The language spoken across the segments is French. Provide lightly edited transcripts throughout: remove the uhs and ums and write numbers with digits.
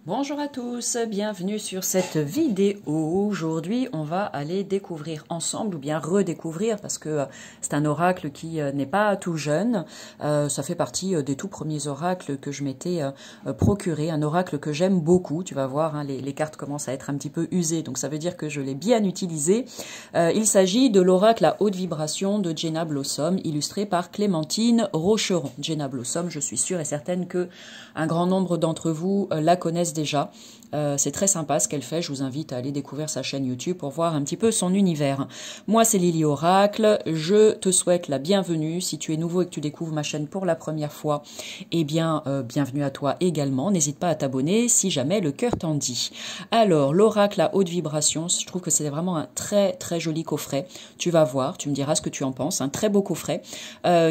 Bonjour à tous, bienvenue sur cette vidéo. Aujourd'hui, on va aller découvrir ensemble ou bien redécouvrir parce que c'est un oracle qui n'est pas tout jeune. Ça fait partie des tout premiers oracles que je m'étais procuré. Un oracle que j'aime beaucoup. Tu vas voir, hein, les cartes commencent à être un petit peu usées, donc ça veut dire que je l'ai bien utilisé. Il s'agit de l'oracle à haute vibration de Jenna Blossom, illustré par Clémentine Rocheron. Jenna Blossom, je suis sûre et certaine que un grand nombre d'entre vous la connaissent déjà. C'est très sympa ce qu'elle fait, je vous invite à aller découvrir sa chaîne YouTube pour voir un petit peu son univers. Moi c'est Lily Oracle, je te souhaite la bienvenue. Si tu es nouveau et que tu découvres ma chaîne pour la première fois, eh bien bienvenue à toi également. N'hésite pas à t'abonner si jamais le cœur t'en dit. Alors l'oracle à haute vibration, je trouve que c'est vraiment un très très joli coffret. Tu vas voir, tu me diras ce que tu en penses. Un très beau coffret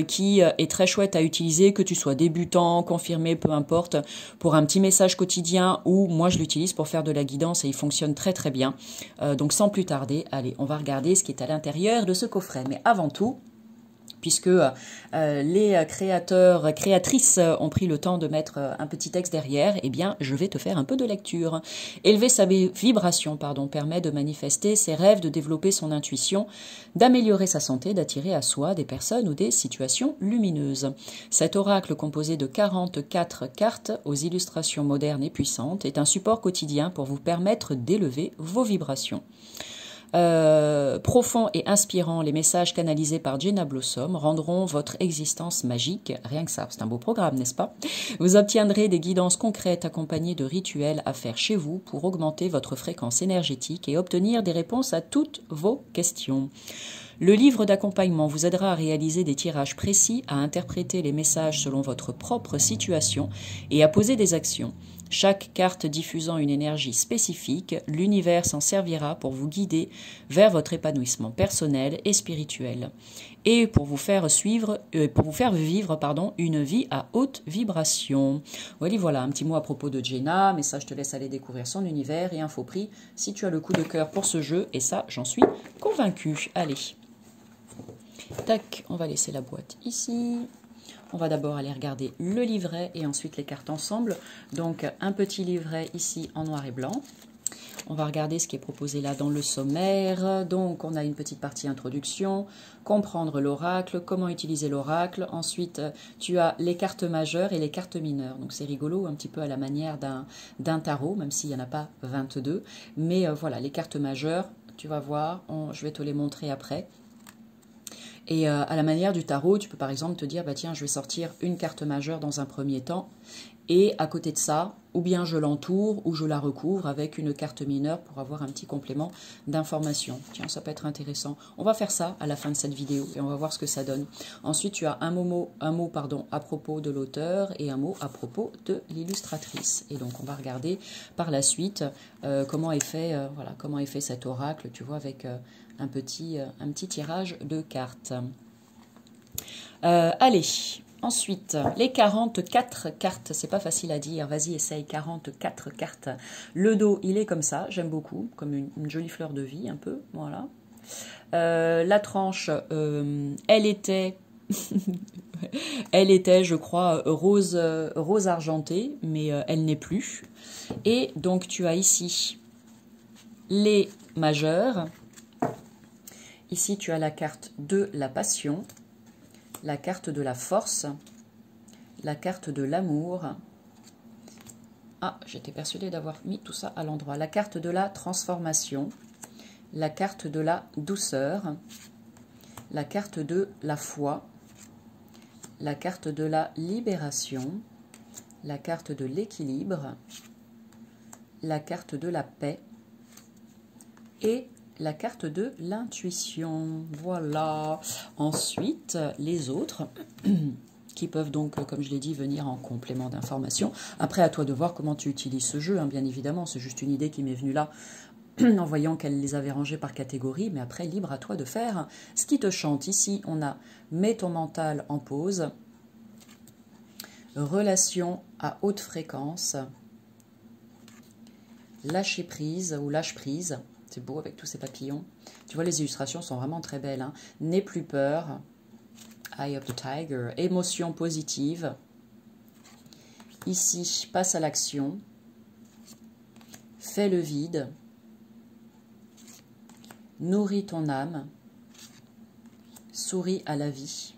qui est très chouette à utiliser, que tu sois débutant, confirmé, peu importe, pour un petit message quotidien ou moi je l'utilise pour faire de la guidance et il fonctionne très très bien. Donc sans plus tarder, allez, on va regarder ce qui est à l'intérieur de ce coffret. Mais avant tout, puisque les créatrices ont pris le temps de mettre un petit texte derrière, eh bien, je vais te faire un peu de lecture. Élever sa vibration, permet de manifester ses rêves, de développer son intuition, d'améliorer sa santé, d'attirer à soi des personnes ou des situations lumineuses. Cet oracle composé de 44 cartes aux illustrations modernes et puissantes est un support quotidien pour vous permettre d'élever vos vibrations. Profond et inspirant, les messages canalisés par Jenna Blossom rendront votre existence magique. Rien que ça, c'est un beau programme, n'est-ce pas? Vous obtiendrez des guidances concrètes accompagnées de rituels à faire chez vous pour augmenter votre fréquence énergétique et obtenir des réponses à toutes vos questions. Le livre d'accompagnement vous aidera à réaliser des tirages précis, à interpréter les messages selon votre propre situation et à poser des actions. Chaque carte diffusant une énergie spécifique, l'univers s'en servira pour vous guider vers votre épanouissement personnel et spirituel et pour vous faire vivre une vie à haute vibration. Voilà un petit mot à propos de Jenna, mais ça je te laisse aller découvrir son univers et info prix si tu as le coup de cœur pour ce jeu et ça j'en suis convaincue. Allez, tac, on va laisser la boîte ici. On va d'abord aller regarder le livret et ensuite les cartes ensemble. Donc un petit livret ici en noir et blanc. On va regarder ce qui est proposé là dans le sommaire. Donc on a une petite partie introduction, comprendre l'oracle, comment utiliser l'oracle. Ensuite tu as les cartes majeures et les cartes mineures. Donc c'est rigolo, un petit peu à la manière d'un tarot, même s'il n'y en a pas 22. Mais voilà, les cartes majeures, tu vas voir, je vais te les montrer après. Et à la manière du tarot, tu peux par exemple te dire, bah tiens, je vais sortir une carte majeure dans un premier temps, et à côté de ça, ou bien je l'entoure, ou je la recouvre avec une carte mineure pour avoir un petit complément d'information. Tiens, ça peut être intéressant. On va faire ça à la fin de cette vidéo, et on va voir ce que ça donne. Ensuite, tu as un mot à propos de l'auteur, et un mot à propos de l'illustratrice. Et donc, on va regarder par la suite comment est fait, comment est fait cet oracle, tu vois, avec un petit tirage de cartes. Allez, ensuite, les 44 cartes, c'est pas facile à dire, vas-y, essaye, 44 cartes. Le dos, il est comme ça, j'aime beaucoup, comme une jolie fleur de vie, un peu, voilà. La tranche, elle était, je crois, rose argenté, mais elle n'est plus. Et donc, tu as ici les majeurs. Ici, tu as la carte de la passion, la carte de la force, la carte de l'amour. Ah, j'étais persuadée d'avoir mis tout ça à l'endroit. La carte de la transformation, la carte de la douceur, la carte de la foi, la carte de la libération, la carte de l'équilibre, la carte de la paix et la carte de l'intuition. Voilà. Ensuite, les autres qui peuvent donc, comme je l'ai dit, venir en complément d'information. Après, à toi de voir comment tu utilises ce jeu, hein, bien évidemment. C'est juste une idée qui m'est venue là en voyant qu'elle les avait rangés par catégorie. Mais après, libre à toi de faire ce qui te chante. Ici, on a « Mets ton mental en pause »,« Relation à haute fréquence »,« Lâcher prise » ou « Lâche prise ». C'est beau avec tous ces papillons. Tu vois, les illustrations sont vraiment très belles. Hein. N'aie plus peur. Eye of the Tiger. Émotion positive. Ici, passe à l'action. Fais le vide. Nourris ton âme. Souris à la vie.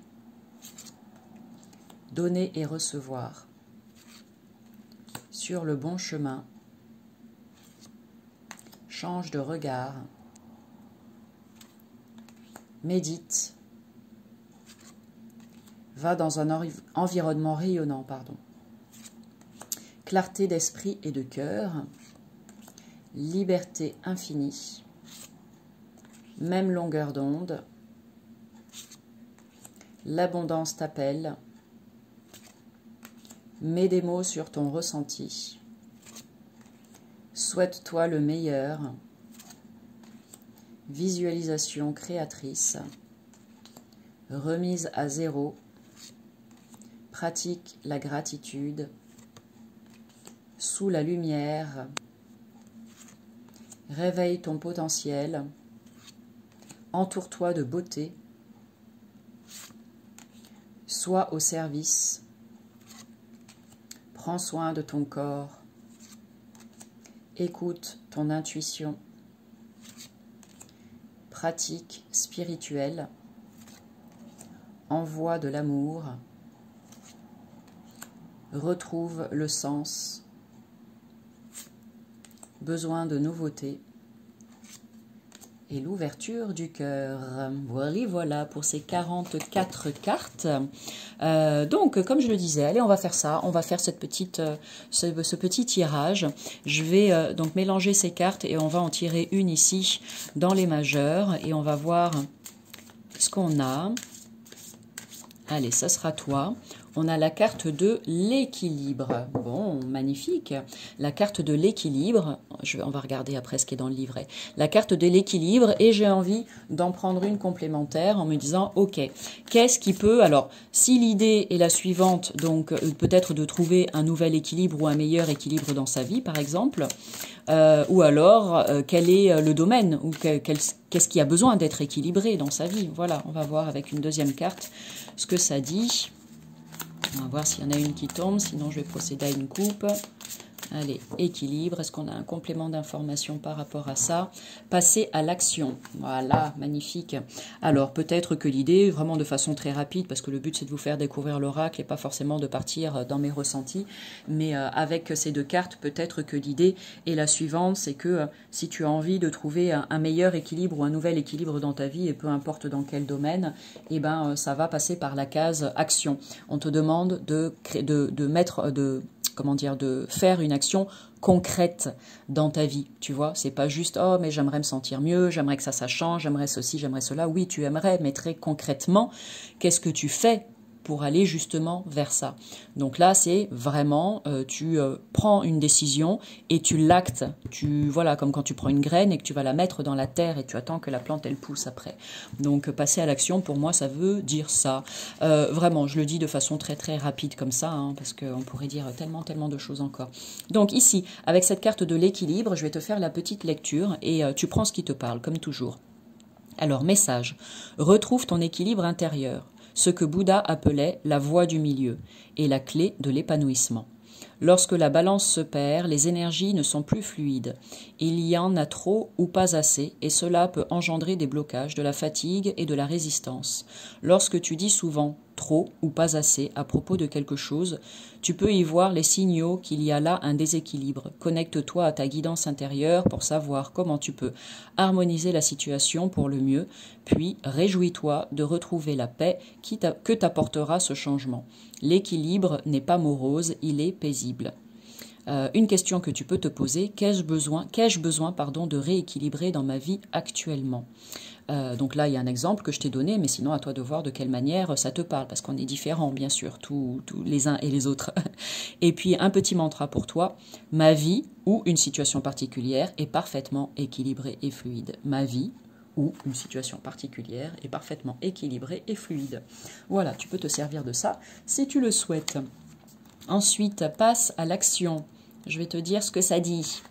Donner et recevoir. Sur le bon chemin. Change de regard. Médite. Va dans un environnement rayonnant, Clarté d'esprit et de cœur. Liberté infinie. Même longueur d'onde. L'abondance t'appelle. Mets des mots sur ton ressenti. Souhaite-toi le meilleur. Visualisation créatrice. Remise à zéro. Pratique la gratitude. Sous la lumière. Réveille ton potentiel. Entoure-toi de beauté. Sois au service. Prends soin de ton corps. Écoute ton intuition. Pratique spirituelle. Envoie de l'amour. Retrouve le sens. Besoin de nouveauté. Et l'ouverture du cœur. Voilà pour ces 44 cartes. Donc, comme je le disais, allez, on va faire ça. On va faire ce petit tirage. Je vais donc mélanger ces cartes et on va en tirer une ici dans les majeurs. Et on va voir ce qu'on a. Allez, ça sera toi. On a la carte de l'équilibre. Bon, magnifique. La carte de l'équilibre. On va regarder après ce qui est dans le livret. La carte de l'équilibre et j'ai envie d'en prendre une complémentaire en me disant, ok, qu'est-ce qui peut... Alors, si l'idée est la suivante, donc peut-être de trouver un nouvel équilibre ou un meilleur équilibre dans sa vie, par exemple, ou alors, quel est le domaine ou qu'est-ce qui a besoin d'être équilibré dans sa vie. Voilà, on va voir avec une deuxième carte ce que ça dit. On va voir s'il y en a une qui tombe, sinon je vais procéder à une coupe. Allez, équilibre, est-ce qu'on a un complément d'information par rapport à ça? Passer à l'action, voilà, magnifique. Alors, peut-être que l'idée, vraiment de façon très rapide, parce que le but c'est de vous faire découvrir l'oracle et pas forcément de partir dans mes ressentis, mais avec ces deux cartes, peut-être que l'idée est la suivante, c'est que si tu as envie de trouver un meilleur équilibre ou un nouvel équilibre dans ta vie, et peu importe dans quel domaine, eh ben, ça va passer par la case action. On te demande de faire une action concrète dans ta vie, tu vois, c'est pas juste « oh, mais j'aimerais me sentir mieux, j'aimerais que ça change, j'aimerais ceci, j'aimerais cela ». Oui, tu aimerais, mais très concrètement, qu'est-ce que tu fais pour aller justement vers ça? Donc là, c'est vraiment, tu prends une décision et tu l'actes. Voilà, comme quand tu prends une graine et que tu vas la mettre dans la terre et tu attends que la plante, elle pousse après. Donc, passer à l'action, pour moi, ça veut dire ça. Vraiment, je le dis de façon très, très rapide comme ça, hein, parce qu'on pourrait dire tellement, tellement de choses encore. Donc ici, avec cette carte de l'équilibre, je vais te faire la petite lecture et tu prends ce qui te parle, comme toujours. Alors, message. Retrouve ton équilibre intérieur. Ce que Bouddha appelait la voie du milieu et la clé de l'épanouissement. Lorsque la balance se perd, les énergies ne sont plus fluides. Il y en a trop ou pas assez, et cela peut engendrer des blocages, de la fatigue et de la résistance. Lorsque tu dis souvent trop ou pas assez à propos de quelque chose, tu peux y voir les signaux qu'il y a là un déséquilibre. Connecte-toi à ta guidance intérieure pour savoir comment tu peux harmoniser la situation pour le mieux, puis réjouis-toi de retrouver la paix que t'apportera ce changement. L'équilibre n'est pas morose, il est paisible. Une question que tu peux te poser, qu'ai-je besoin de rééquilibrer dans ma vie actuellement? Donc là, il y a un exemple que je t'ai donné, mais sinon, à toi de voir de quelle manière ça te parle, parce qu'on est différents, bien sûr, tous les uns et les autres. Et puis, un petit mantra pour toi, ma vie ou une situation particulière est parfaitement équilibrée et fluide. Ma vie ou une situation particulière est parfaitement équilibrée et fluide. Voilà, tu peux te servir de ça si tu le souhaites. Ensuite, passe à l'action. Je vais te dire ce que ça dit.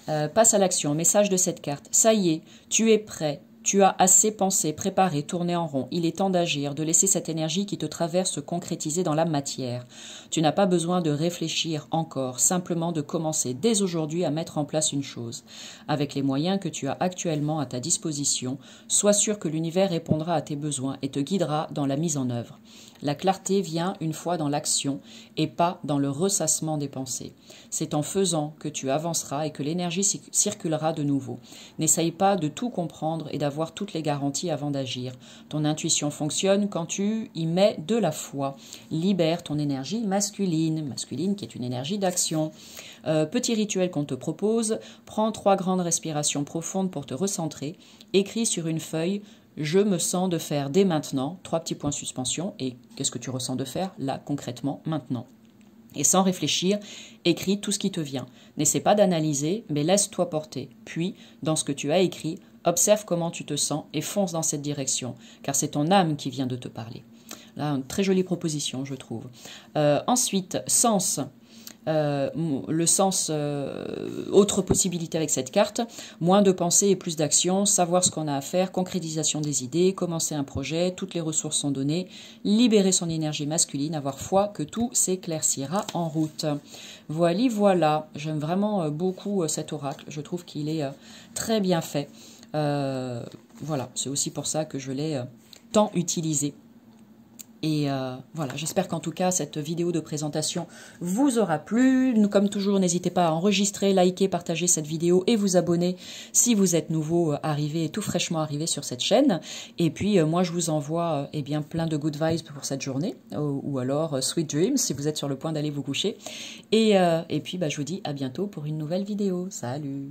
Passe à l'action, message de cette carte. Ça y est, tu es prêt Tu as assez pensé, préparé, tourné en rond. Il est temps d'agir, de laisser cette énergie qui te traverse se concrétiser dans la matière. Tu n'as pas besoin de réfléchir encore, simplement de commencer dès aujourd'hui à mettre en place une chose. Avec les moyens que tu as actuellement à ta disposition, sois sûr que l'univers répondra à tes besoins et te guidera dans la mise en œuvre. La clarté vient une fois dans l'action et pas dans le ressassement des pensées. C'est en faisant que tu avanceras et que l'énergie circulera de nouveau. N'essaye pas de tout comprendre et d'avoir toutes les garanties avant d'agir. Ton intuition fonctionne quand tu y mets de la foi. Libère ton énergie masculine qui est une énergie d'action. Petit rituel qu'on te propose, prends 3 grandes respirations profondes pour te recentrer. Écris sur une feuille « Je me sens de faire dès maintenant », 3 petits points de suspension, et qu'est-ce que tu ressens de faire là, concrètement, maintenant. Et sans réfléchir, écris tout ce qui te vient. N'essaie pas d'analyser, mais laisse-toi porter. Puis, dans ce que tu as écrit, observe comment tu te sens et fonce dans cette direction, car c'est ton âme qui vient de te parler. Là, une très jolie proposition, je trouve. Ensuite, sens. Le sens, autre possibilité avec cette carte, moins de pensée et plus d'action, savoir ce qu'on a à faire, concrétisation des idées, commencer un projet, toutes les ressources sont données, libérer son énergie masculine, avoir foi que tout s'éclaircira en route. Voilà, j'aime vraiment beaucoup cet oracle, je trouve qu'il est très bien fait. Voilà, c'est aussi pour ça que je l'ai tant utilisé. Et voilà, j'espère qu'en tout cas, cette vidéo de présentation vous aura plu. Comme toujours, n'hésitez pas à enregistrer, liker, partager cette vidéo et vous abonner si vous êtes nouveau arrivé, tout fraîchement arrivé sur cette chaîne. Et puis, moi, je vous envoie eh bien, plein de good vibes pour cette journée, ou alors sweet dreams si vous êtes sur le point d'aller vous coucher. Et puis, je vous dis à bientôt pour une nouvelle vidéo. Salut!